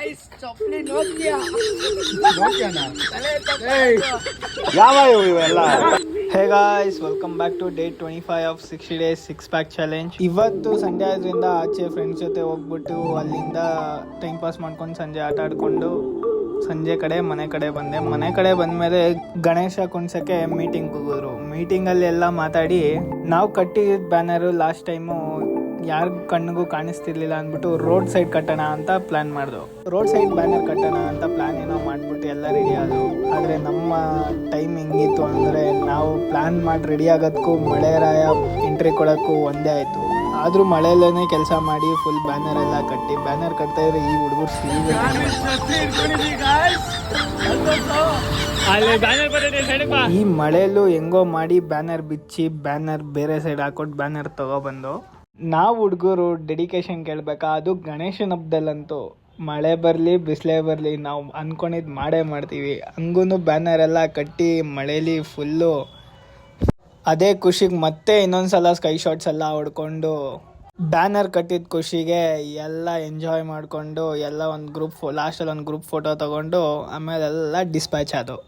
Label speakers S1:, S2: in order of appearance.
S1: Guys chapli Nokia
S2: ಯಾವ ಇವೆಲ್ಲ
S3: hey guys, welcome back to day 25 of 60 days 6-pack challenge. ಇವತ್ತು Sunday ಆದ್ರಿಂದ ಆಚೆ ಫ್ರೆಂಡ್ಸ್ ಜೊತೆ ಹೋಗ್ಬಿಟ್ಟು ಅಲ್ಲಿಂದ ಟೈಮ್ ಪಾಸ್ ಮಾಡ್ಕೊಂಡು ಸಂಜೆ ಆಟ ಆಡ್ಕೊಂಡು ಸಂಜೆ ಕಡೆ ಮನೆ ಕಡೆ ಬಂದಮೇಲೆ ಗಣೇಶ ಕುಣ್ಸೋಕ್ಕೆ ಮೀಟಿಂಗ್ ಹೋಗಿದ್ರು. ಮೀಟಿಂಗಲ್ಲಿ ಎಲ್ಲ ಮಾತಾಡಿ ನಾವು ಕಟ್ಟಿದ ಬ್ಯಾನರು ಲಾಸ್ಟ್ ಟೈಮು ಯಾರ ಕಣ್ಣಿಗೂ ಕಾಣಿಸ್ತಿರ್ಲಿಲ್ಲ ಅಂದ್ಬಿಟ್ಟು ರೋಡ್ ಸೈಡ್ ಕಟ್ಟೋಣ ಅಂತ ಪ್ಲ್ಯಾನ್ ಮಾಡಿದ್ರು. ರೋಡ್ ಸೈಡ್ ಬ್ಯಾನರ್ ಕಟ್ಟೋಣ ಅಂತ ಪ್ಲ್ಯಾನ್ ಏನೋ ಮಾಡಿಬಿಟ್ಟು ಎಲ್ಲ ರೆಡಿ ಆದವು. ಆದರೆ ನಮ್ಮ ಟೈಮ್ ಹೆಂಗಿತ್ತು ಅಂದರೆ ನಾವು ಪ್ಲ್ಯಾನ್ ಮಾಡಿ ರೆಡಿ ಆಗೋದಕ್ಕೂ ಮಳೆರಾಯ ಎಂಟ್ರಿ ಕೊಡೋಕ್ಕೂ ಒಂದೇ ಆಯಿತು. ಆದರೂ ಮಳೆಯಲ್ಲೇ ಕೆಲಸ ಮಾಡಿ ಫುಲ್ ಬ್ಯಾನರ್ ಎಲ್ಲ ಕಟ್ಟಿ ಬ್ಯಾನರ್ ಕಟ್ತಾ ಇದ್ರೆ ಈ ಹುಡುಗರು ಈ ಮಳೆಯಲ್ಲೂ ಹೆಂಗೋ ಮಾಡಿ ಬ್ಯಾನರ್ ಬಿಚ್ಚಿ ಬ್ಯಾನರ್ ಬೇರೆ ಸೈಡ್ ಹಾಕೊಟ್ಟು ಬ್ಯಾನರ್ ತಗೊಬಂದು ನಾವು ಹುಡುಗರು ಡೆಡಿಕೇಶನ್ ಕೇಳಬೇಕಾ. ಅದು ಗಣೇಶನ ಹಬ್ಬದಲ್ಲಂತೂ ಮಳೆ ಬರಲಿ ಬಿಸಿಲೇ ಬರಲಿ ನಾವು ಅಂದ್ಕೊಂಡಿದ್ದು ಮಾಡೇ ಮಾಡ್ತೀವಿ. ಹಂಗೂ ಬ್ಯಾನರ್ ಎಲ್ಲ ಕಟ್ಟಿ ಮಳೇಲಿ ಫುಲ್ಲು ಅದೇ ಖುಷಿಗೆ ಮತ್ತೆ ಇನ್ನೊಂದು ಸಲ ಸ್ಕೈ ಶಾಟ್ಸ್ ಎಲ್ಲ ಹೊಡ್ಕೊಂಡು ಬ್ಯಾನರ್ ಕಟ್ಟಿದ ಖುಷಿಗೆ ಎಲ್ಲ ಎಂಜಾಯ್ ಮಾಡಿಕೊಂಡು ಎಲ್ಲ ಒಂದು ಲಾಸ್ಟಲ್ಲಿ ಒಂದು ಗ್ರೂಪ್ ಫೋಟೋ ತೊಗೊಂಡು ಆಮೇಲೆ ಎಲ್ಲ ಡಿಸ್ಪ್ಯಾಚ್ ಆದವು.